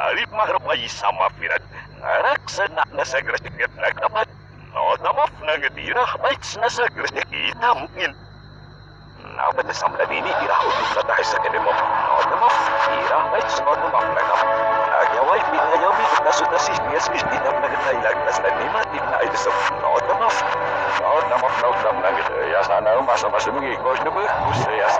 Halip mahrupay sama pirat. Ngarak senak na sa grasikit nagdapat. No, tamaf na gatirah, bites na sa grasikit itamkin. Nabat na samla dini, irahot na tayo sa kanimo. No, tamaf, irah, bites no, tamaf na kam. Nagyaway, pinayawi, kasot na sisniyas, tinam na gataylag, nas na nimatib na ay sa no, tamaf. No, tamaf na utlam na gitaya. Sana masa-masa mungikos na ba? Gusto yas.